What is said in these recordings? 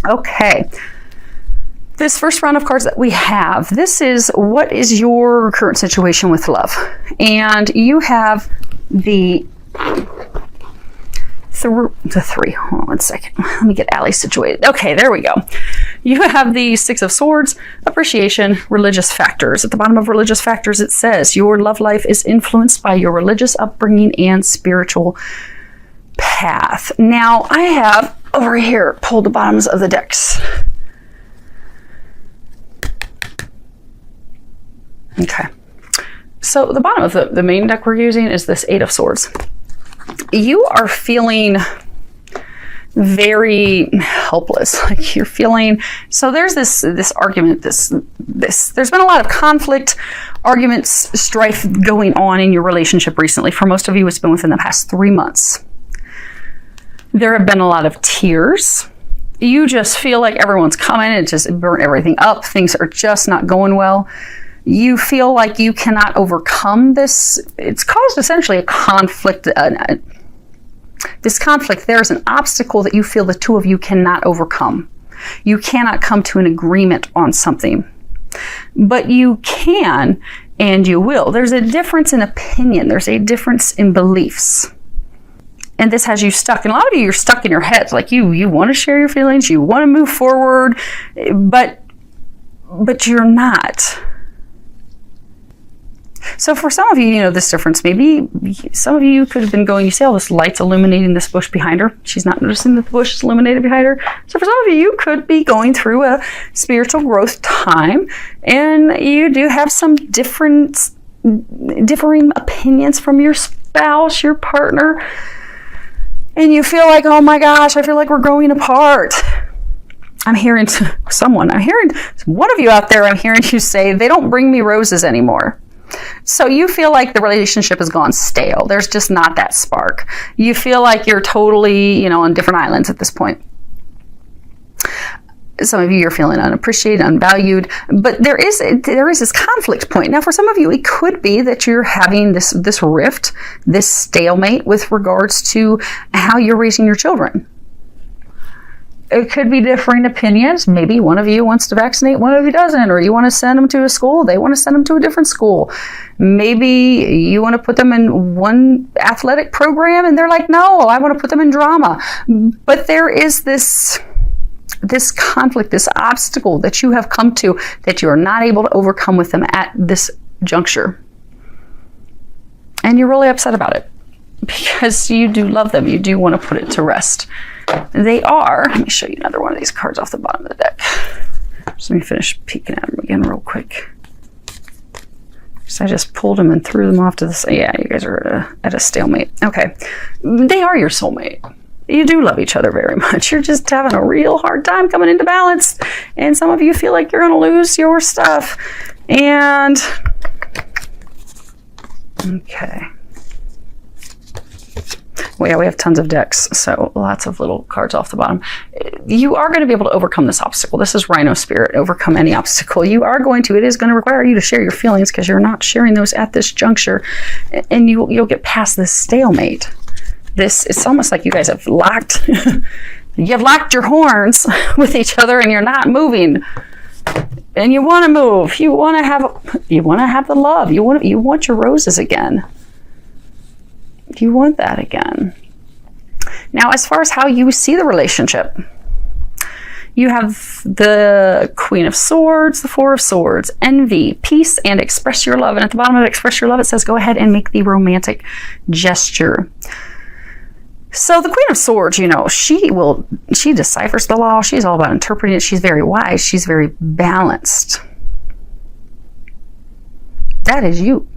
Okay. This first round of cards that we have, this is what is your current situation with love? And you have the three. Hold on one second. Let me get Allie situated. Okay, there we go. You have the Six of Swords, appreciation, religious factors. At the bottom of religious factors, it says your love life is influenced by your religious upbringing and spiritual path. Now, I have over here pulled the bottoms of the decks. Okay. So the bottom of the main deck we're using is this Eight of Swords. You are feeling very helpless. Like you're feeling, so there's this argument, there's been a lot of conflict, arguments, strife going on in your relationship recently. For most of you, it's been within the past 3 months. There have been a lot of tears. You just feel like everyone's coming and just burnt everything up. Things are just not going well. You feel like you cannot overcome this. It's caused essentially a conflict. This conflict, there's an obstacle that you feel the two of you cannot overcome. You cannot come to an agreement on something. But you can and you will. There's a difference in opinion. There's a difference in beliefs. And this has you stuck. And a lot of you, you're stuck in your heads. Like you want to share your feelings. You want to move forward. But you're not. So for some of you, you know this difference. Maybe some of you could have been going, you see all this light's illuminating this bush behind her. She's not noticing that the bush is illuminated behind her. So for some of you, you could be going through a spiritual growth time, and you do have some differing opinions from your spouse, your partner, and you feel like, oh my gosh, I feel like we're growing apart. I'm hearing one of you out there, I'm hearing you say, they don't bring me roses anymore. So you feel like the relationship has gone stale. There's just not that spark. You feel like you're totally, on different islands at this point. Some of you are feeling unappreciated, unvalued, but there is this conflict point. Now, for some of you, it could be that you're having this rift, this stalemate with regards to how you're raising your children. It could be differing opinions. Maybe one of you wants to vaccinate, one of you doesn't, or you want to send them to a school, they want to send them to a different school. Maybe you want to put them in one athletic program and they're like, no, I want to put them in drama. But there is this conflict, this obstacle that you have come to that you are not able to overcome with them at this juncture. And you're really upset about it because you do love them. You do want to put it to rest. They are, let me show you another one of these cards off the bottom of the deck. Just let me finish peeking at them again real quick. So I just pulled them and threw them off to the side. Yeah, you guys are at a stalemate. Okay. They are your soulmate. You do love each other very much. You're just having a real hard time coming into balance. And some of you feel like you're going to lose your stuff. And, okay. Well, yeah, we have tons of decks, so lots of little cards off the bottom. You are going to be able to overcome this obstacle. This is Rhino Spirit, overcome any obstacle. It is going to require you to share your feelings because you're not sharing those at this juncture, and you'll get past this stalemate. It's almost like you guys have locked, you've locked your horns with each other and you're not moving. And you want to move. You want to have the love. You want your roses again. You want that again. Now, as far as how you see the relationship, you have the Queen of Swords, the Four of Swords, envy, peace, and express your love. And at the bottom of express your love, it says, go ahead and make the romantic gesture. So the Queen of Swords, she deciphers the law. She's all about interpreting it. She's very wise. She's very balanced. That is you.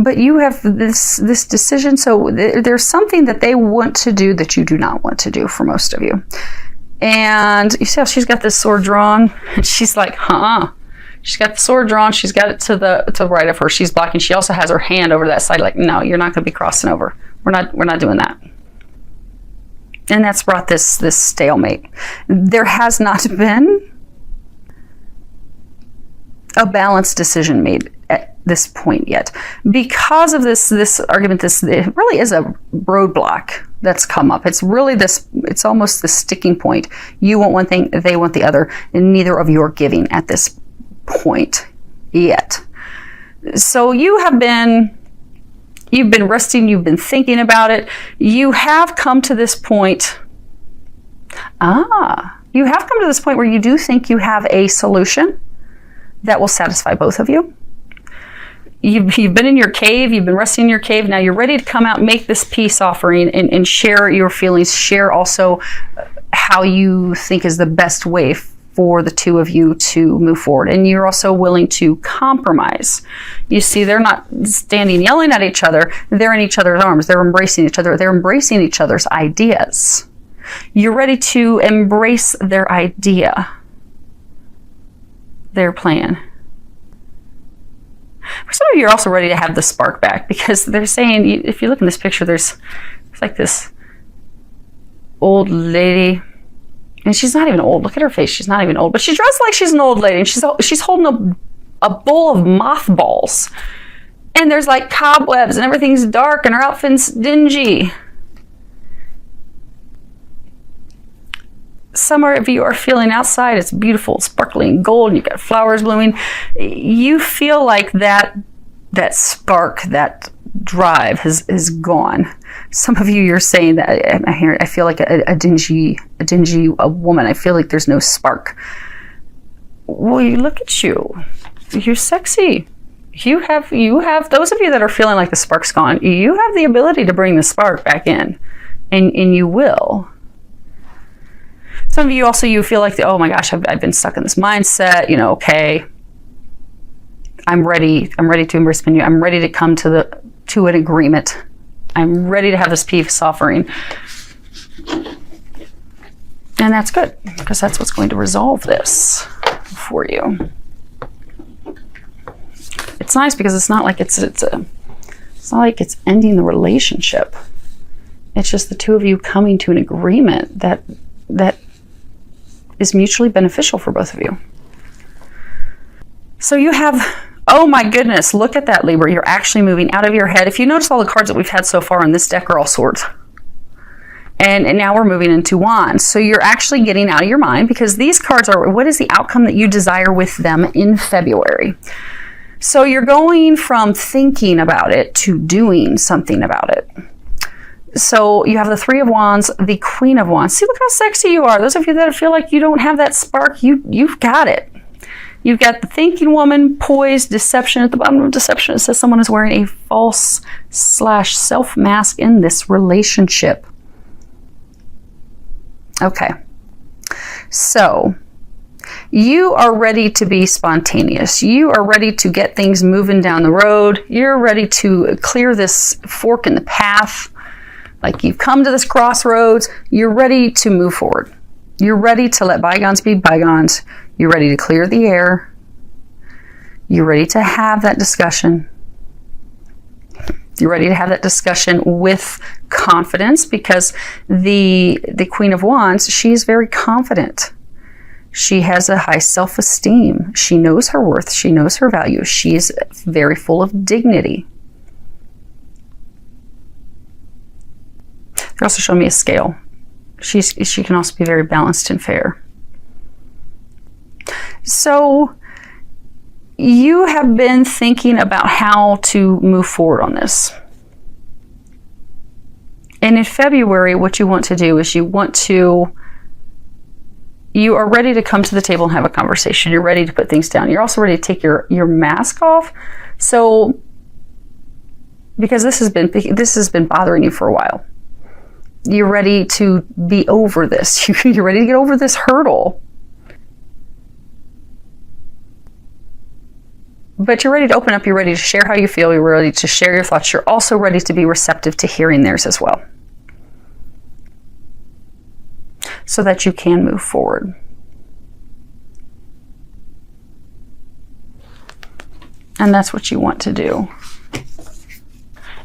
But you have this decision. So there's something that they want to do that you do not want to do for most of you. And you see how she's got this sword drawn? And she's like, She's got the sword drawn. She's got it to the right of her. She's blocking. She also has her hand over that side like, no, you're not going to be crossing over. We're not doing that. And that's brought this stalemate. There has not been a balanced decision made at this point yet. Because of this argument, it really is a roadblock that's come up. It's really it's almost the sticking point. You want one thing, they want the other, and neither of you are giving at this point yet. So you've been resting, you've been thinking about it. You have come to this point. You have come to this point where you do think you have a solution that will satisfy both of you. You've been in your cave, you've been resting in your cave. Now you're ready to come out, make this peace offering, and share your feelings, share also how you think is the best way for the two of you to move forward. And you're also willing to compromise. You see, they're not standing yelling at each other, they're in each other's arms, they're embracing each other, they're embracing each other's ideas. You're ready to embrace their idea, their plan. For some of you, you're also ready to have the spark back, because they're saying, if you look in this picture, there's like this old lady, and she's not even old. Look at her face. She's not even old, but she's dressed like she's an old lady, and she's holding a bowl of mothballs, and there's like cobwebs, and everything's dark, and her outfit's dingy. Some of you are feeling outside, it's beautiful, sparkling gold, and you've got flowers blooming. You feel like that spark, that drive is gone. Some of you, you're saying that I feel like a dingy woman. I feel like there's no spark. Well, you look at you. You're sexy. You have those of you that are feeling like the spark's gone. You have the ability to bring the spark back in, and you will. Some of you also, you feel like, oh my gosh, I've been stuck in this mindset, okay, I'm ready to embrace you. I'm ready to come to an agreement. I'm ready to have this peace offering. And that's good, because that's what's going to resolve this for you. It's nice because it's not like it's not like it's ending the relationship. It's just the two of you coming to an agreement that is mutually beneficial for both of you. So you have, oh my goodness, look at that, Libra. You're actually moving out of your head. If you notice, all the cards that we've had so far in this deck are all swords. And now we're moving into wands. So you're actually getting out of your mind, because these cards are, what is the outcome that you desire with them in February? So you're going from thinking about it to doing something about it. So you have the Three of Wands, the Queen of Wands. See, look how sexy you are. Those of you that feel like you don't have that spark, you've got it. You've got the thinking woman, poise, deception. At the bottom of deception, it says someone is wearing a false/self mask in this relationship. Okay. So you are ready to be spontaneous. You are ready to get things moving down the road. You're ready to clear this fork in the path. Like, you've come to this crossroads, you're ready to move forward. You're ready to let bygones be bygones. You're ready to clear the air. You're ready to have that discussion. You're ready to have that discussion with confidence, because the Queen of Wands, she's very confident. She has a high self-esteem. She knows her worth. She knows her value. She's very full of dignity. They're also showing me a scale. She can also be very balanced and fair. So you have been thinking about how to move forward on this. And in February, what you want to do is you are ready to come to the table and have a conversation. You're ready to put things down. You're also ready to take your mask off. So, because this has been bothering you for a while. You're ready to be over this. You're ready to get over this hurdle. But you're ready to open up. You're ready to share how you feel. You're ready to share your thoughts. You're also ready to be receptive to hearing theirs as well, so that you can move forward. And that's what you want to do.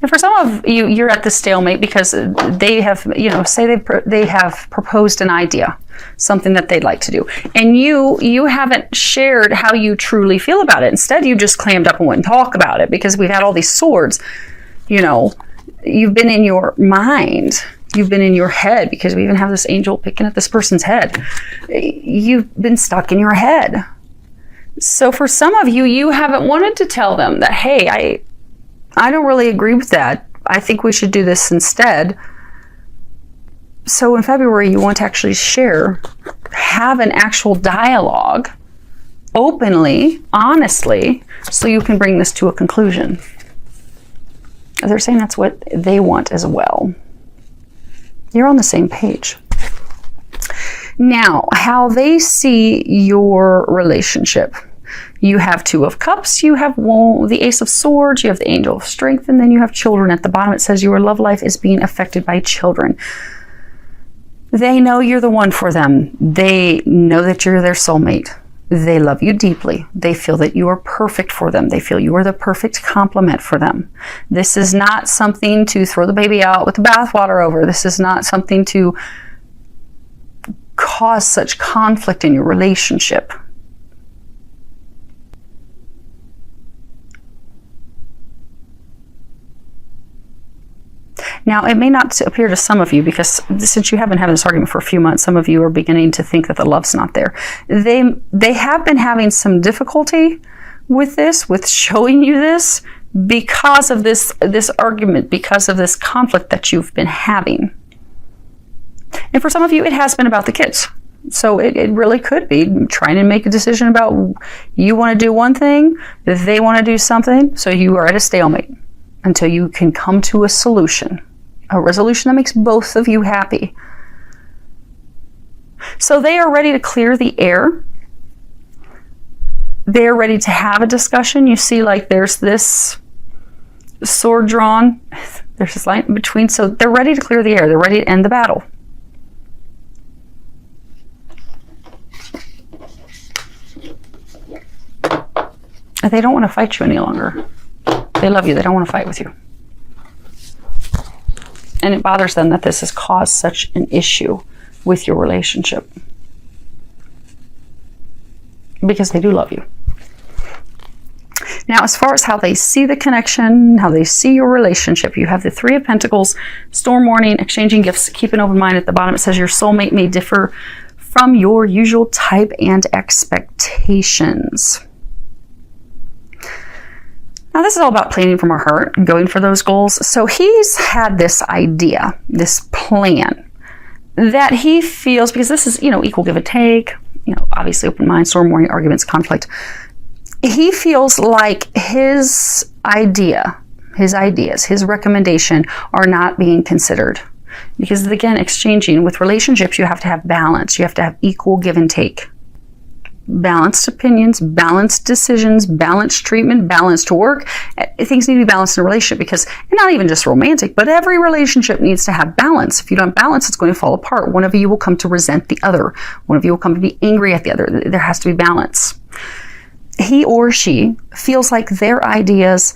And for some of you, you're at the stalemate because they have, say they have proposed an idea. something that they'd like to do. And you haven't shared how you truly feel about it. Instead, you just clammed up and wouldn't talk about it because we've had all these swords. You've been in your mind. You've been in your head, because we even have this angel picking at this person's head. You've been stuck in your head. So for some of you, you haven't wanted to tell them that, hey, I don't really agree with that. I think we should do this instead. So in February, you want to actually have an actual dialogue, openly, honestly, so you can bring this to a conclusion. They're saying that's what they want as well. You're on the same page. Now, how they see your relationship. You have Two of Cups, you have the Ace of Swords, you have the Angel of Strength, and then you have children. At the bottom, it says your love life is being affected by children. They know you're the one for them. They know that you're their soulmate. They love you deeply. They feel that you are perfect for them. They feel you are the perfect complement for them. This is not something to throw the baby out with the bathwater over. This is not something to cause such conflict in your relationship. Now, it may not appear to some of you, because since you have been having this argument for a few months, some of you are beginning to think that the love's not there. They have been having some difficulty with this, with showing you this, because of this argument, because of this conflict that you've been having. And for some of you, it has been about the kids. So it really could be trying to make a decision about, you want to do one thing, they want to do something, so you are at a stalemate until you can come to a solution. A resolution that makes both of you happy. So they are ready to clear the air. They're ready to have a discussion. You see, like, there's this sword drawn. There's this line in between. So they're ready to clear the air. They're ready to end the battle. They don't want to fight you any longer. They love you. They don't want to fight with you. And it bothers them that this has caused such an issue with your relationship. Because they do love you. Now, as far as how they see the connection, how they see your relationship, you have the Three of Pentacles, storm warning, exchanging gifts, keep an open mind. At the bottom, it says your soulmate may differ from your usual type and expectations. Now, this is all about planning from our heart and going for those goals. So he's had this idea, this plan that he feels, because this is, equal give and take, obviously open mind, storm warning, arguments, conflict. He feels like his ideas, his recommendation are not being considered. Because again, exchanging with relationships, you have to have balance. You have to have equal give and take. Balanced opinions, balanced decisions, balanced treatment, balanced work. Things need to be balanced in a relationship, because, and not even just romantic, but every relationship needs to have balance. If you don't have balance, it's going to fall apart. One of you will come to resent the other. One of you will come to be angry at the other. There has to be balance. He or she feels like their ideas,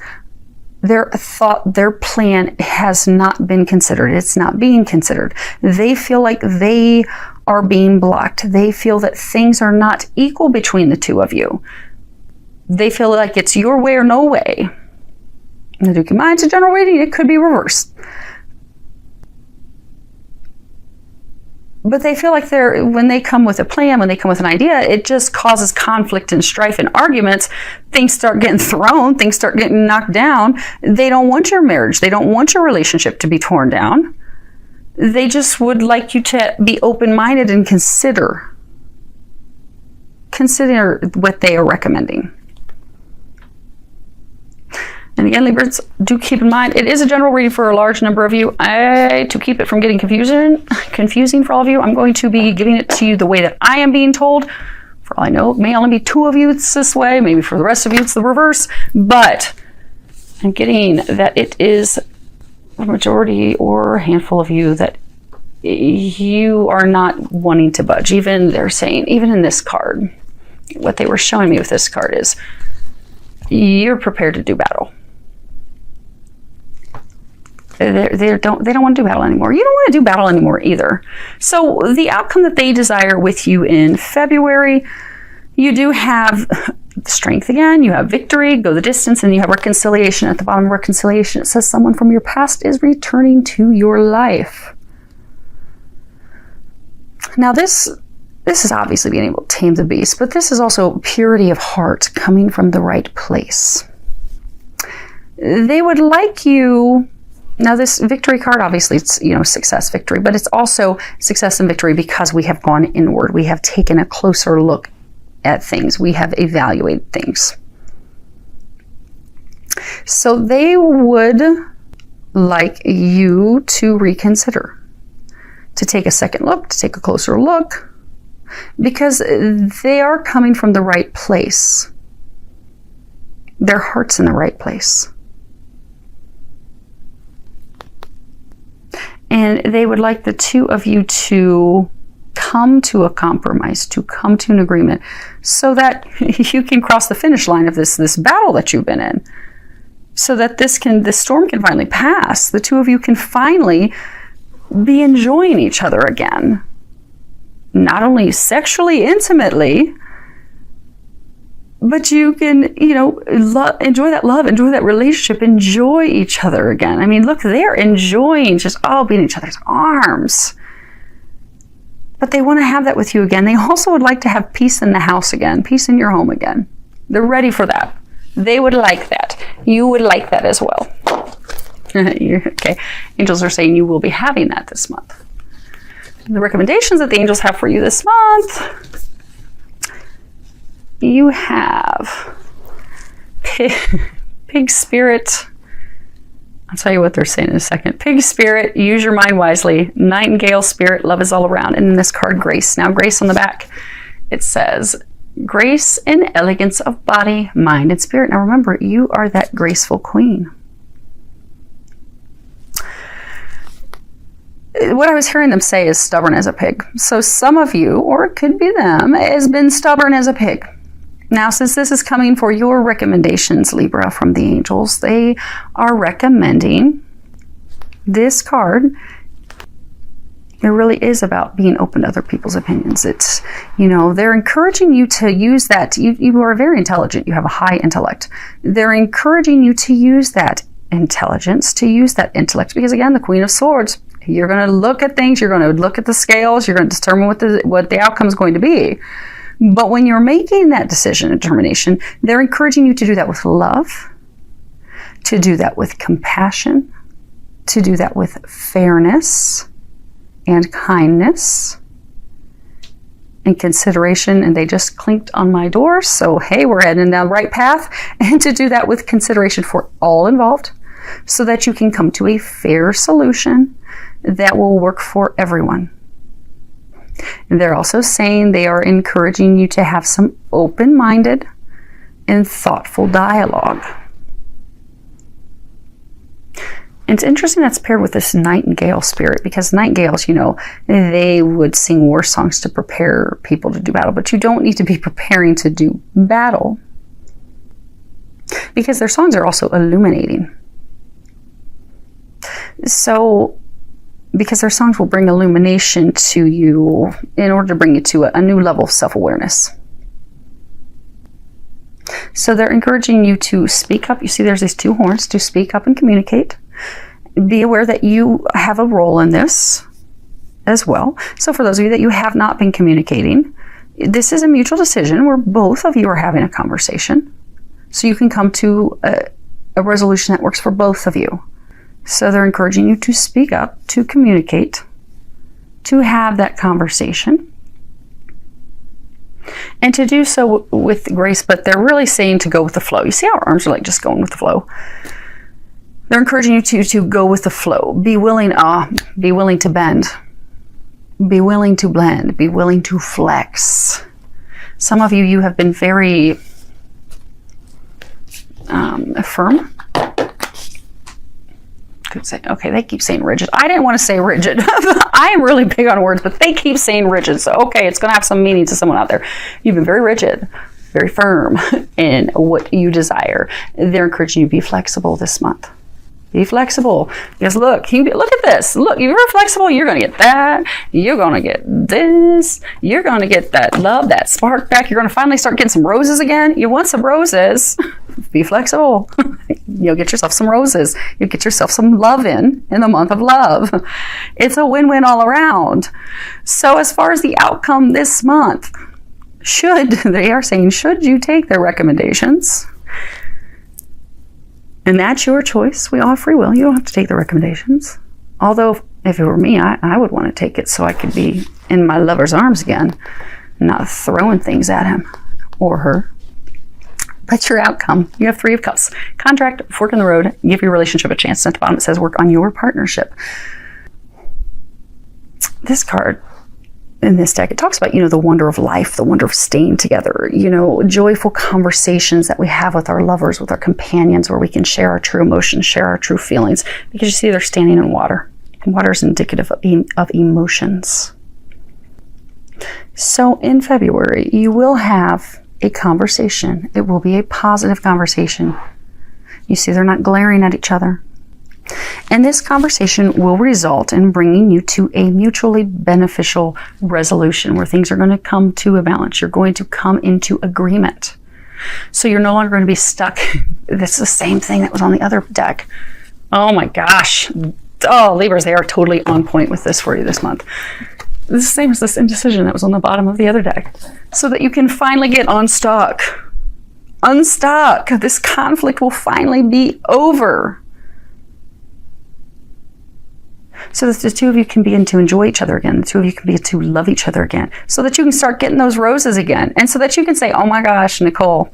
their thought, their plan has not been considered. It's not being considered. They feel like they are being blocked. They feel that things are not equal between the two of you. They feel like it's your way or no way. And the Duke of Mind's a general reading. It could be reversed. But they feel like when they come with a plan, when they come with an idea, it just causes conflict and strife and arguments. Things start getting thrown. Things start getting knocked down. They don't want your marriage. They don't want your relationship to be torn down. They just would like you to be open-minded and consider what they are recommending. And again, Librans, do keep in mind, it is a general reading for a large number of you. To keep it from getting confusing for all of you, I'm going to be giving it to you the way that I am being told. For all I know, it may only be 2 of you it's this way. Maybe for the rest of you it's the reverse. But I'm getting that it is a majority or a handful of you that you are not wanting to budge. Even they're saying, even in this card, what they were showing me with this card is you're prepared to do battle. They don't want to do battle anymore. You don't want to do battle anymore either. So the outcome that they desire with you in February, you do have strength again, you have victory, go the distance, and you have reconciliation. At the bottom of reconciliation, it says someone from your past is returning to your life. Now this is obviously being able to tame the beast, but this is also purity of heart coming from the right place. They would like you. Now this victory card, obviously it's, success, victory, but it's also success and victory because we have gone inward. We have taken a closer look at things. We have evaluated things. So they would like you to reconsider, to take a second look, to take a closer look, because they are coming from the right place. Their heart's in the right place. And they would like the two of you to come to a compromise, to come to an agreement, so that you can cross the finish line of this battle that you've been in. So that this storm can finally pass. The two of you can finally be enjoying each other again. Not only sexually, intimately, but you can, enjoy that love, enjoy that relationship, enjoy each other again. I mean, look, they're enjoying just all being in each other's arms. But they want to have that with you again. They also would like to have peace in the house again, peace in your home again. They're ready for that. They would like that. You would like that as well. Okay. Angels are saying you will be having that this month. The recommendations that the angels have for you this month. You have pig spirit. I'll tell you what they're saying in a second. Pig spirit, use your mind wisely. Nightingale spirit, love is all around. And in this card, grace. Now, grace on the back, it says, grace and elegance of body, mind, and spirit. Now, remember, you are that graceful queen. What I was hearing them say is stubborn as a pig. So some of you, or it could be them, has been stubborn as a pig. Now, since this is coming for your recommendations, Libra, from the angels, they are recommending this card. It really is about being open to other people's opinions. It's, they're encouraging you to use that. You are very intelligent. You have a high intellect. They're encouraging you to use that intelligence, to use that intellect, because again, the Queen of Swords, you're going to look at things, you're going to look at the scales, you're going to determine what the outcome is going to be. But when you're making that decision and determination, they're encouraging you to do that with love, to do that with compassion, to do that with fairness and kindness and consideration. And they just clinked on my door. So, hey, we're heading down the right path. And to do that with consideration for all involved so that you can come to a fair solution that will work for everyone. And they're also saying they are encouraging you to have some open-minded and thoughtful dialogue. And it's interesting that's paired with this nightingale spirit, because nightingales, they would sing war songs to prepare people to do battle, but you don't need to be preparing to do battle, because their songs are also illuminating. So, because their songs will bring illumination to you in order to bring you to a new level of self-awareness. So they're encouraging you to speak up. You see there's these two horns, to speak up and communicate. Be aware that you have a role in this as well. So for those of you that you have not been communicating, this is a mutual decision where both of you are having a conversation. So you can come to a resolution that works for both of you. So they're encouraging you to speak up, to communicate, to have that conversation, and to do so with grace, but they're really saying to go with the flow. You see how our arms are like just going with the flow? They're encouraging you to go with the flow. Be willing to bend. Be willing to blend. Be willing to flex. Some of you have been very firm. Okay, they keep saying rigid. I didn't want to say rigid. I am really big on words, but they keep saying rigid. So, okay, it's going to have some meaning to someone out there. You've been very rigid, very firm in what you desire. They're encouraging you to be flexible this month. Be flexible. Because look at this. Look, you're flexible. You're going to get that. You're going to get this. You're going to get that love, that spark back. You're going to finally start getting some roses again. You want some roses. Be flexible. You'll get yourself some roses. You'll get yourself some love in the month of love. It's a win-win all around. So as far as the outcome this month, they are saying, should you take their recommendations? And that's your choice. We all have free will. You don't have to take the recommendations. Although, if it were me, I would want to take it so I could be in my lover's arms again, not throwing things at him or her. That's your outcome. You have 3 of Cups. Contract, fork in the road, give your relationship a chance. At the bottom it says work on your partnership. This card in this deck, it talks about, the wonder of life, the wonder of staying together, joyful conversations that we have with our lovers, with our companions, where we can share our true emotions, share our true feelings. Because you see they're standing in water. And water is indicative of emotions. So in February, you will have a conversation. It will be a positive conversation. You see they're not glaring at each other. And this conversation will result in bringing you to a mutually beneficial resolution where things are going to come to a balance. You're going to come into agreement. So you're no longer going to be stuck. This is the same thing that was on the other deck. Oh my gosh. Oh, Libras, they are totally on point with this for you this month. It's the same as this indecision that was on the bottom of the other deck. So that you can finally get unstuck. Unstuck. This conflict will finally be over. So that the 2 of you can begin to enjoy each other again. The 2 of you can begin to love each other again. So that you can start getting those roses again. And so that you can say, oh my gosh, Nicole,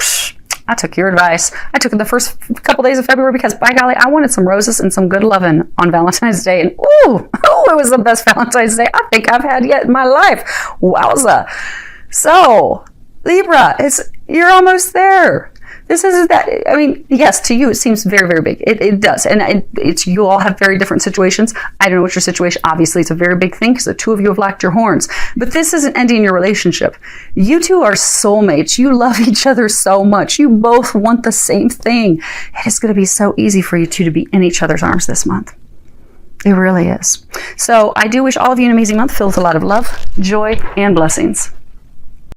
I took your advice. I took it the first couple days of February because, by golly, I wanted some roses and some good loving on Valentine's Day. And it was the best Valentine's Day I think I've had yet in my life. Wowza. So, Libra, you're almost there. This isn't that, yes, to you it seems very, very big. It does. And you all have very different situations. I don't know what your situation, obviously it's a very big thing because the 2 of you have lacked your horns. But this isn't ending your relationship. You 2 are soulmates. You love each other so much. You both want the same thing. It is going to be so easy for you 2 to be in each other's arms this month. It really is. So I do wish all of you an amazing month filled with a lot of love, joy, and blessings.